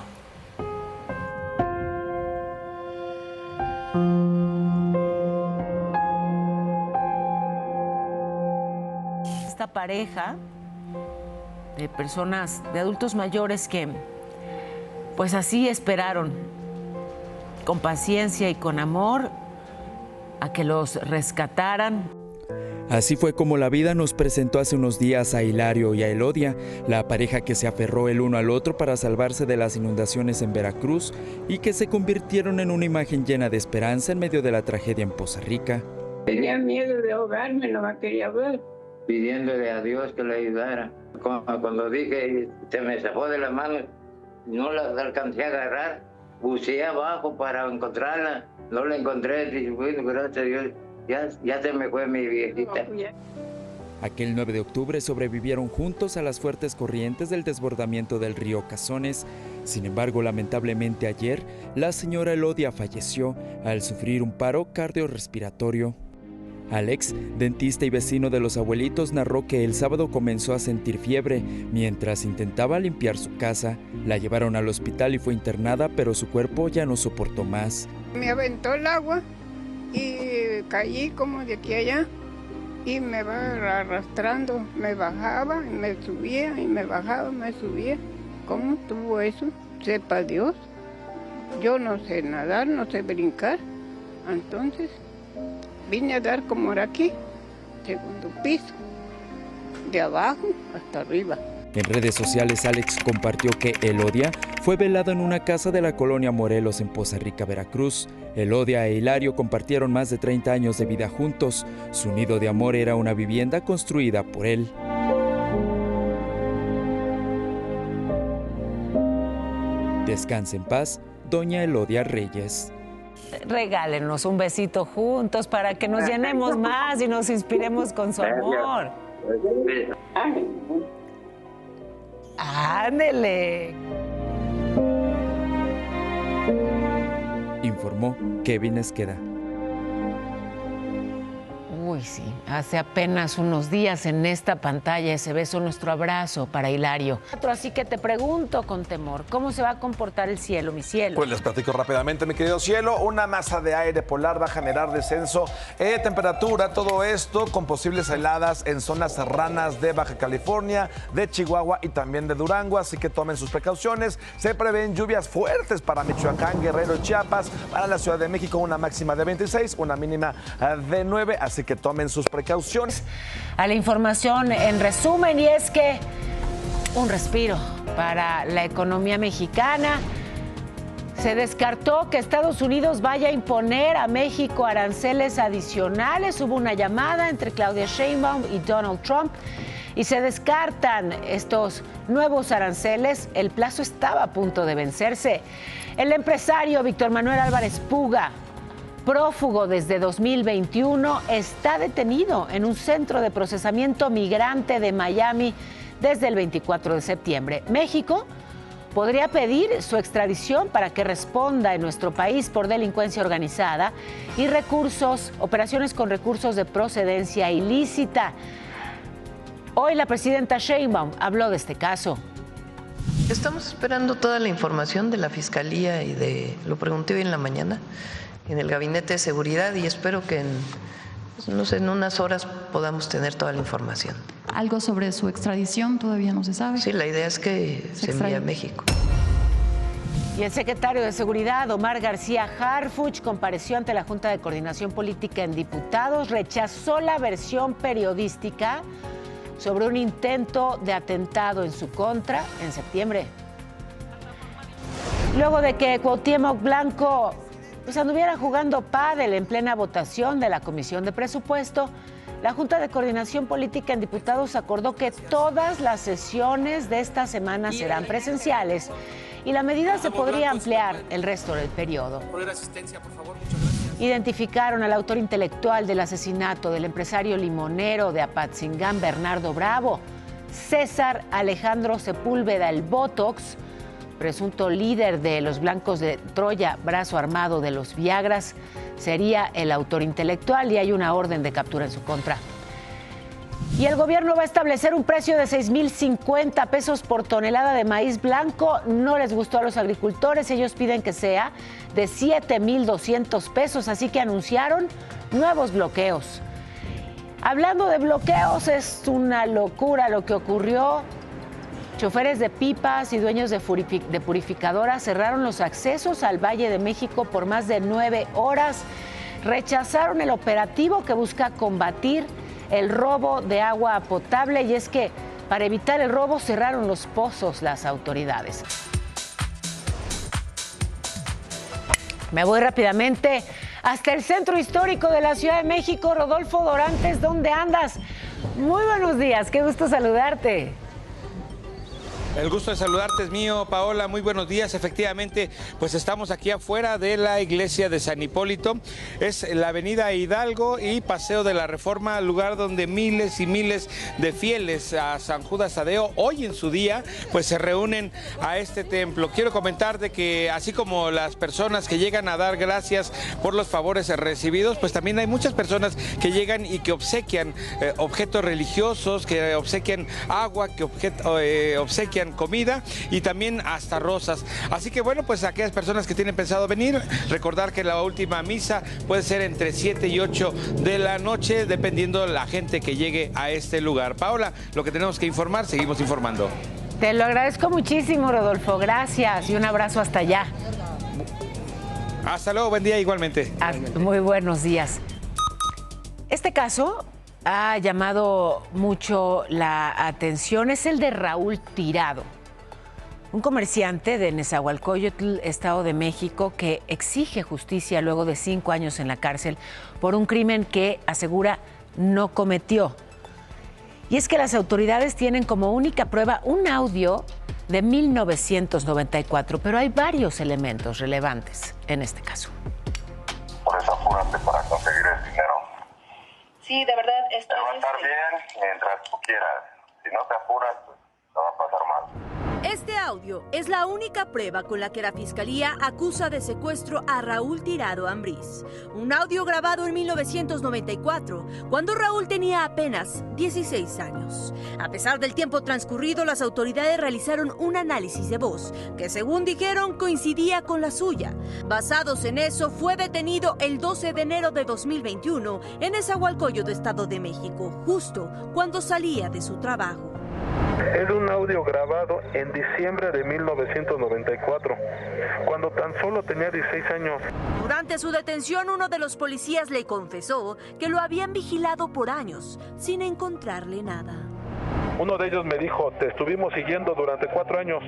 pareja de personas, de adultos mayores que pues así esperaron con paciencia y con amor a que los rescataran. Así fue como la vida nos presentó hace unos días a Hilario y a Elodia, la pareja que se aferró el uno al otro para salvarse de las inundaciones en Veracruz y que se convirtieron en una imagen llena de esperanza en medio de la tragedia en Poza Rica. Tenía miedo de ahogarme, no me quería ver. Pidiéndole a Dios que le ayudara. Cuando dije, se me zafó de las manos, no las alcancé a agarrar, buceé abajo para encontrarla, no la encontré, dije, bueno, gracias a Dios. Ya se me fue mi viejita. Aquel 9 de octubre sobrevivieron juntos a las fuertes corrientes del desbordamiento del río Cazones. Sin embargo, lamentablemente ayer, la señora Elodia falleció al sufrir un paro cardiorrespiratorio. Alex, dentista y vecino de los abuelitos, narró que el sábado comenzó a sentir fiebre mientras intentaba limpiar su casa. La llevaron al hospital y fue internada, pero su cuerpo ya no soportó más. Me aventó el agua y caí como de aquí a allá y me va arrastrando, me bajaba y me subía y me bajaba y me subía. ¿Cómo tuvo eso? Sepa Dios. Yo no sé nadar, no sé brincar. Entonces vine a dar como era aquí, segundo piso, de abajo hasta arriba. En redes sociales, Alex compartió que Elodia fue velada en una casa de la colonia Morelos en Poza Rica, Veracruz. Elodia e Hilario compartieron más de 30 años de vida juntos. Su nido de amor era una vivienda construida por él. Descanse en paz, doña Elodia Reyes. Regálenos un besito juntos para que nos llenemos más y nos inspiremos con su amor. ¡Ándele! Informó Kevin Esqueda. Uy, sí, hace apenas unos días en esta pantalla ese beso, nuestro abrazo para Hilario. Así que te pregunto con temor, ¿cómo se va a comportar el cielo, mi cielo? Pues les platico rápidamente, mi querido cielo. Una masa de aire polar va a generar descenso de temperatura, todo esto con posibles heladas en zonas serranas de Baja California, de Chihuahua y también de Durango, así que tomen sus precauciones. Se prevén lluvias fuertes para Michoacán, Guerrero y Chiapas, para la Ciudad de México una máxima de 26, una mínima de 9, así que tomen sus precauciones. A la información en resumen, y es que un respiro para la economía mexicana. Se descartó que Estados Unidos vaya a imponer a México aranceles adicionales. Hubo una llamada entre Claudia Sheinbaum y Donald Trump y se descartan estos nuevos aranceles. El plazo estaba a punto de vencerse. El empresario Víctor Manuel Álvarez Puga, prófugo desde 2021, está detenido en un centro de procesamiento migrante de Miami desde el 24 de septiembre. México podría pedir su extradición para que responda en nuestro país por delincuencia organizada y operaciones con recursos de procedencia ilícita. Hoy la presidenta Sheinbaum habló de este caso. Estamos esperando toda la información de la Fiscalía lo pregunté hoy en la mañana, en el Gabinete de Seguridad, y espero que en unas horas podamos tener toda la información. ¿Algo sobre su extradición todavía no se sabe? Sí, la idea es que se envíe a México. Y el secretario de Seguridad, Omar García Harfuch, compareció ante la Junta de Coordinación Política en Diputados, rechazó la versión periodística sobre un intento de atentado en su contra en septiembre. Luego de que Cuauhtémoc Blanco anduviera jugando pádel en plena votación de la Comisión de Presupuesto, la Junta de Coordinación Política en Diputados acordó que todas las sesiones de esta semana serán presenciales y la medida se podría ampliar el resto del periodo. Identificaron al autor intelectual del asesinato del empresario limonero de Apatzingán, Bernardo Bravo. César Alejandro Sepúlveda, el Botox, presunto líder de los Blancos de Troya, brazo armado de los Viagras, sería el autor intelectual y hay una orden de captura en su contra. Y el gobierno va a establecer un precio de 6,050 pesos por tonelada de maíz blanco. No les gustó a los agricultores, ellos piden que sea de 7,200 pesos, así que anunciaron nuevos bloqueos. Hablando de bloqueos, es una locura lo que ocurrió. Choferes de pipas y dueños de purificadoras cerraron los accesos al Valle de México por más de 9 horas. Rechazaron el operativo que busca combatir el robo de agua potable, y es que para evitar el robo cerraron los pozos las autoridades. Me voy rápidamente hasta el centro histórico de la Ciudad de México. Rodolfo Dorantes, ¿dónde andas? Muy buenos días, qué gusto saludarte. El gusto de saludarte es mío, Paola. Muy buenos días. Efectivamente, pues estamos aquí afuera de la iglesia de San Hipólito. Es la avenida Hidalgo y Paseo de la Reforma, lugar donde miles y miles de fieles a San Judas Tadeo, hoy en su día, pues se reúnen a este templo. Quiero comentar de que así como las personas que llegan a dar gracias por los favores recibidos, pues también hay muchas personas que llegan y que obsequian objetos religiosos, que obsequian agua, que obsequian comida y también hasta rosas. Así que bueno, pues aquellas personas que tienen pensado venir, recordar que la última misa puede ser entre 7 y 8 de la noche, dependiendo de la gente que llegue a este lugar. Paola, lo que tenemos que informar, seguimos informando. Te lo agradezco muchísimo, Rodolfo. Gracias y un abrazo hasta allá. Hasta luego, buen día igualmente. Muy buenos días. Este caso ha llamado mucho la atención, es el de Raúl Tirado, un comerciante de Nezahualcóyotl, Estado de México, que exige justicia luego de 5 años en la cárcel por un crimen que asegura no cometió. Y es que las autoridades tienen como única prueba un audio de 1994, pero hay varios elementos relevantes en este caso. Por eso apúrate para conseguir el dinero. Sí, de verdad, estoy... Te va a estar bien mientras tú quieras. Si no te apuras, pues te va a pasar mal. Este audio es la única prueba con la que la Fiscalía acusa de secuestro a Raúl Tirado Ambriz. Un audio grabado en 1994, cuando Raúl tenía apenas 16 años. A pesar del tiempo transcurrido, las autoridades realizaron un análisis de voz que, según dijeron, coincidía con la suya. Basados en eso, fue detenido el 12 de enero de 2021 en Nezahualcóyotl, Estado de México, justo cuando salía de su trabajo. Es un audio grabado en diciembre de 1994, cuando tan solo tenía 16 años. Durante su detención, uno de los policías le confesó que lo habían vigilado por años, sin encontrarle nada. Uno de ellos me dijo, te estuvimos siguiendo durante 4 años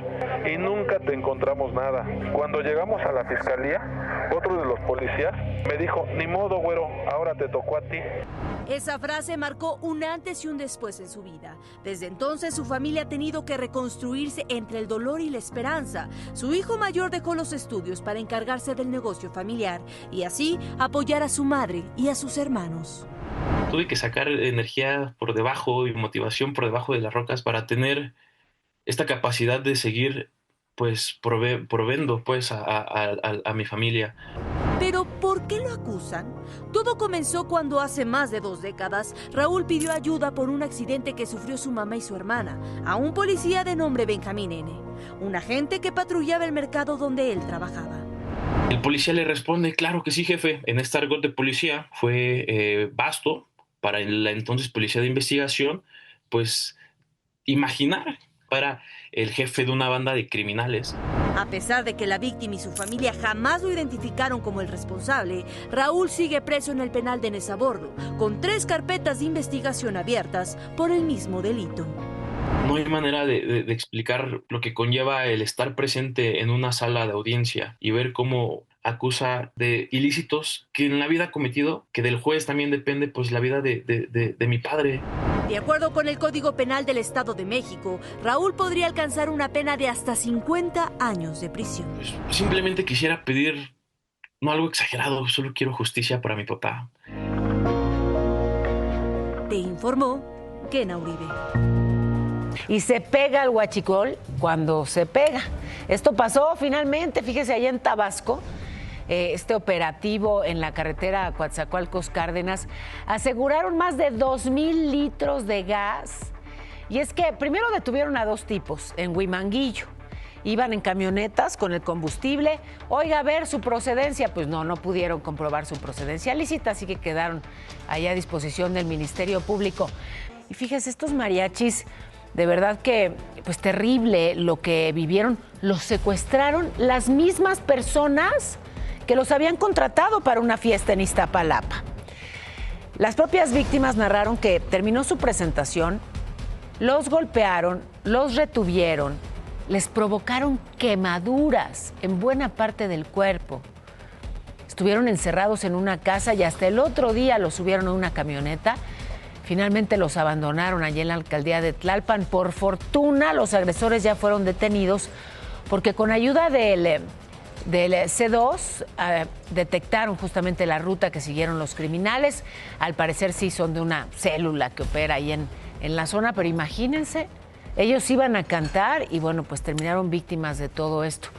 y nunca te encontramos nada. Cuando llegamos a la fiscalía, otro de los policías me dijo, ni modo, güero, ahora te tocó a ti. Esa frase marcó un antes y un después en su vida. Desde entonces, su familia ha tenido que reconstruirse entre el dolor y la esperanza. Su hijo mayor dejó los estudios para encargarse del negocio familiar y así apoyar a su madre y a sus hermanos. Tuve que sacar energía por debajo y motivación por debajo de las rocas para tener esta capacidad de seguir pues proveendo pues a mi familia. Pero ¿por qué lo acusan? Todo comenzó cuando hace más de 2 décadas Raúl pidió ayuda por un accidente que sufrió su mamá y su hermana a un policía de nombre Benjamín N., un agente que patrullaba el mercado donde él trabajaba. El policía le responde, claro que sí, jefe. En este argot de policía fue vasto para la entonces policía de investigación, pues imaginar para el jefe de una banda de criminales. A pesar de que la víctima y su familia jamás lo identificaron como el responsable, Raúl sigue preso en el penal de Nezabordo, con 3 carpetas de investigación abiertas por el mismo delito. No hay manera de explicar lo que conlleva el estar presente en una sala de audiencia y ver cómo acusa de ilícitos que en la vida ha cometido, que del juez también depende pues la vida de mi padre. De acuerdo con el Código Penal del Estado de México, Raúl podría alcanzar una pena de hasta 50 años de prisión. Pues simplemente quisiera pedir, no algo exagerado, solo quiero justicia para mi papá. Te informó Kena Uribe. Y se pega al huachicol cuando se pega. Esto pasó finalmente, fíjese, allá en Tabasco. Este operativo en la carretera Coatzacoalcos-Cárdenas, aseguraron más de 2,000 litros de gas. Y es que primero detuvieron a 2 tipos en Huimanguillo iban en camionetas con el combustible. Oiga, a ver su procedencia. Pues no pudieron comprobar su procedencia lícita, así que quedaron ahí a disposición del Ministerio Público. Y fíjese, estos mariachis, de verdad que, pues terrible lo que vivieron. Los secuestraron las mismas personas que los habían contratado para una fiesta en Iztapalapa. Las propias víctimas narraron que terminó su presentación, los golpearon, los retuvieron, les provocaron quemaduras en buena parte del cuerpo. Estuvieron encerrados en una casa y hasta el otro día los subieron a una camioneta. Finalmente los abandonaron allí en la alcaldía de Tlalpan. Por fortuna, los agresores ya fueron detenidos porque con ayuda del C2 detectaron justamente la ruta que siguieron los criminales. Al parecer sí son de una célula que opera ahí en la zona, pero imagínense, ellos iban a cantar y bueno, pues terminaron víctimas de todo esto.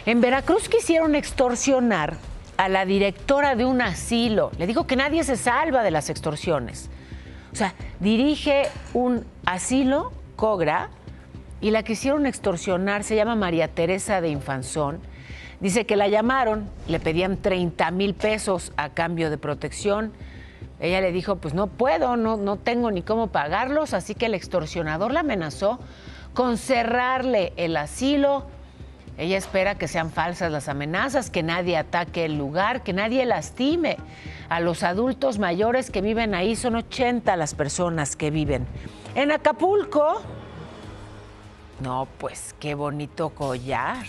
En Veracruz quisieron extorsionar a la directora de un asilo. Le digo que nadie se salva de las extorsiones. O sea, dirige un asilo, Cogra, y la quisieron extorsionar, se llama María Teresa de Infanzón. Dice que la llamaron, le pedían 30,000 pesos a cambio de protección. Ella le dijo, pues no puedo, no tengo ni cómo pagarlos, así que el extorsionador la amenazó con cerrarle el asilo. Ella espera que sean falsas las amenazas, que nadie ataque el lugar, que nadie lastime a los adultos mayores que viven ahí. Son 80 las personas que viven. En Acapulco, no, pues qué bonito collar.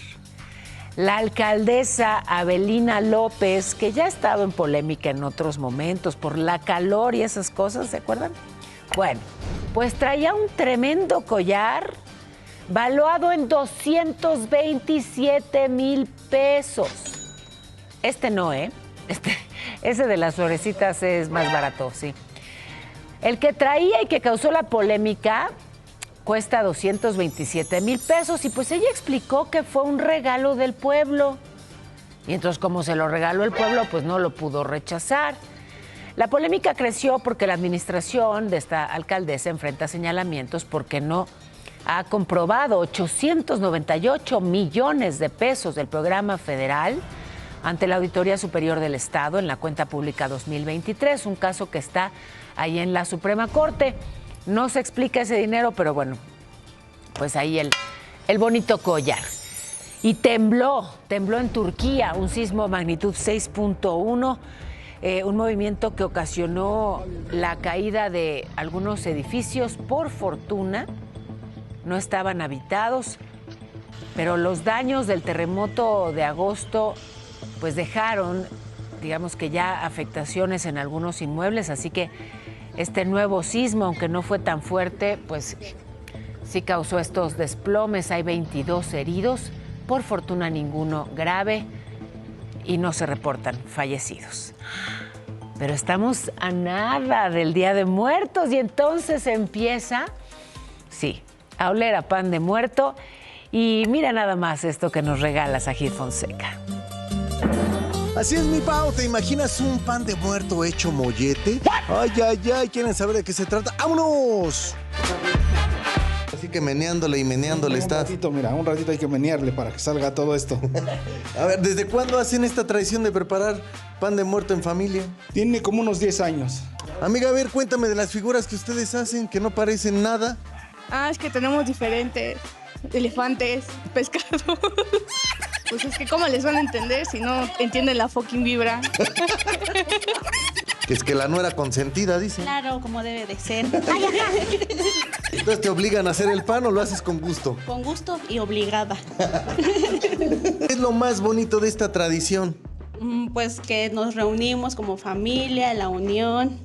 La alcaldesa Abelina López, que ya ha estado en polémica en otros momentos por la calor y esas cosas, ¿se acuerdan? Bueno, pues traía un tremendo collar valuado en 227,000 pesos. Este no, ese de las florecitas es más barato, sí. El que traía y que causó la polémica cuesta 227,000 pesos y pues ella explicó que fue un regalo del pueblo. Y entonces, como se lo regaló el pueblo, pues no lo pudo rechazar. La polémica creció porque la administración de esta alcaldesa enfrenta señalamientos porque no ha comprobado 898 millones de pesos del programa federal ante la Auditoría Superior del Estado en la cuenta pública 2023, un caso que está ahí en la Suprema Corte. No se explica ese dinero, pero bueno, pues ahí el bonito collar. Y tembló en Turquía, un sismo magnitud 6.1, un movimiento que ocasionó la caída de algunos edificios. Por fortuna, no estaban habitados, pero los daños del terremoto de agosto pues dejaron, digamos que ya afectaciones en algunos inmuebles, así que este nuevo sismo, aunque no fue tan fuerte, pues sí causó estos desplomes. Hay 22 heridos, por fortuna ninguno grave y no se reportan fallecidos. Pero estamos a nada del Día de Muertos y entonces empieza, sí, a oler a pan de muerto. Y mira nada más esto que nos regala Sajid Fonseca. Así es, mi Pau, ¿te imaginas un pan de muerto hecho mollete? Ay, ¿quieren saber de qué se trata? ¡Vámonos! Así que meneándole está. Un ratito hay que menearle para que salga todo esto. A ver, ¿desde cuándo hacen esta tradición de preparar pan de muerto en familia? Tiene como unos 10 años. Amiga, a ver, cuéntame de las figuras que ustedes hacen, que no parecen nada. Es que tenemos diferentes elefantes, pescado. Pues es que ¿cómo les van a entender si no entienden la fucking vibra? Que es que la nuera consentida, dice. Claro, como debe de ser. Entonces, ¿te obligan a hacer el pan o lo haces con gusto? Con gusto y obligada. ¿Qué es lo más bonito de esta tradición? Pues que nos reunimos como familia, la unión,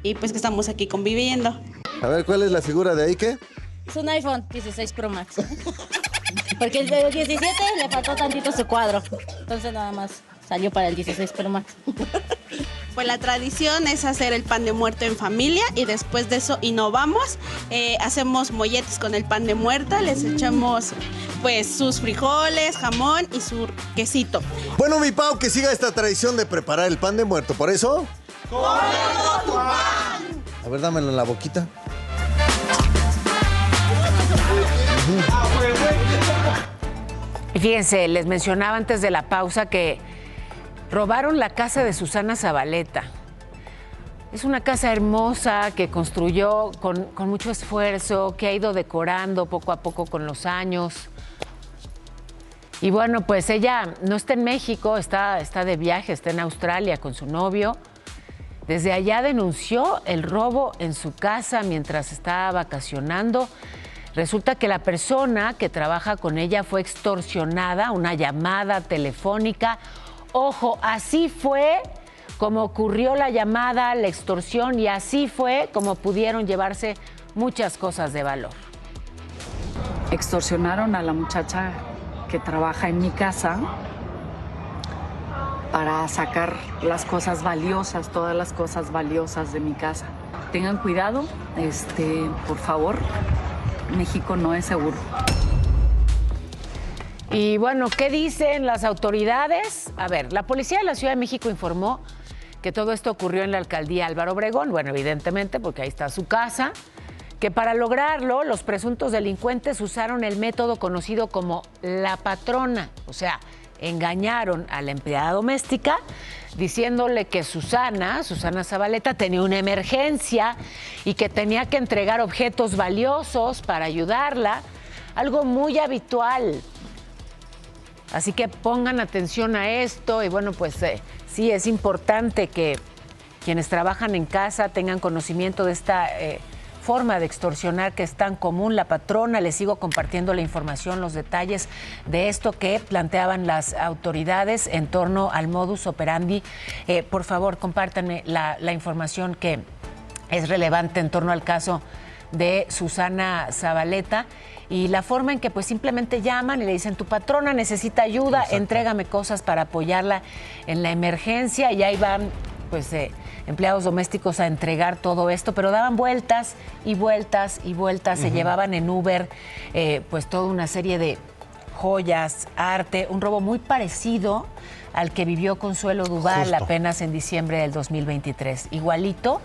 y pues que estamos aquí conviviendo. A ver, ¿cuál es la figura de ahí, qué? Es un iPhone 16 Pro Max. Porque el de 17 le faltó tantito su cuadro. Entonces nada más salió para el 16 Pro Max. Pues la tradición es hacer el pan de muerto en familia y después de eso innovamos. Hacemos molletes con el pan de muerto, les echamos pues sus frijoles, jamón y su quesito. Bueno, mi Pau, que siga esta tradición de preparar el pan de muerto. Por eso... ¡Cómelo tu pan! A ver, dámelo en la boquita. Y fíjense, les mencionaba antes de la pausa que robaron la casa de Susana Zabaleta. Es una casa hermosa que construyó con mucho esfuerzo, que ha ido decorando poco a poco con los años. Y bueno, pues ella no está en México, está de viaje, está en Australia con su novio. Desde allá denunció el robo en su casa mientras estaba vacacionando. Resulta que la persona que trabaja con ella fue extorsionada, una llamada telefónica. Ojo, así fue como ocurrió la llamada, la extorsión, y así fue como pudieron llevarse muchas cosas de valor. Extorsionaron a la muchacha que trabaja en mi casa para sacar las cosas valiosas, todas las cosas valiosas de mi casa. Tengan cuidado, por favor, México no es seguro. Y bueno, ¿qué dicen las autoridades? A ver, la policía de la Ciudad de México informó que todo esto ocurrió en la alcaldía Álvaro Obregón, bueno, evidentemente, porque ahí está su casa, que para lograrlo los presuntos delincuentes usaron el método conocido como la patrona, o sea, engañaron a la empleada doméstica diciéndole que Susana Zabaleta tenía una emergencia y que tenía que entregar objetos valiosos para ayudarla, algo muy habitual. Así que pongan atención a esto y bueno, pues sí, es importante que quienes trabajan en casa tengan conocimiento de esta forma de extorsionar que es tan común, la patrona. Les sigo compartiendo la información, los detalles de esto que planteaban las autoridades en torno al modus operandi. Por favor, compártanme la información que es relevante en torno al caso de Susana Zabaleta y la forma en que pues simplemente llaman y le dicen: tu patrona necesita ayuda, exacto, entrégame cosas para apoyarla en la emergencia, y ahí van pues empleados domésticos a entregar todo esto, pero daban vueltas y vueltas y vueltas, se llevaban en Uber pues toda una serie de joyas, arte, un robo muy parecido al que vivió Consuelo Duval apenas en diciembre del 2023, igualito.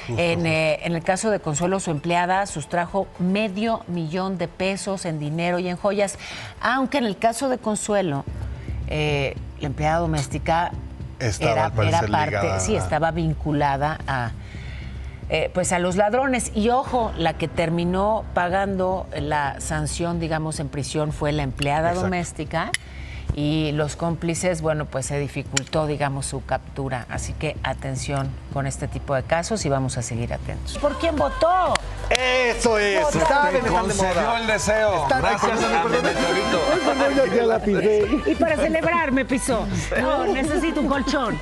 En el caso de Consuelo, su empleada sustrajo $500,000 en dinero y en joyas, aunque en el caso de Consuelo, la empleada doméstica era parte, sí, estaba vinculada a pues a los ladrones. Y ojo, la que terminó pagando la sanción, digamos, en prisión fue la empleada doméstica. Y los cómplices, bueno, pues se dificultó, digamos, su captura. Así que atención con este tipo de casos y vamos a seguir atentos. ¿Por quién votó? Eso es. Te concedió el deseo. Gracias a mi meteorito. Y para celebrar me pisó. No, necesito un colchón.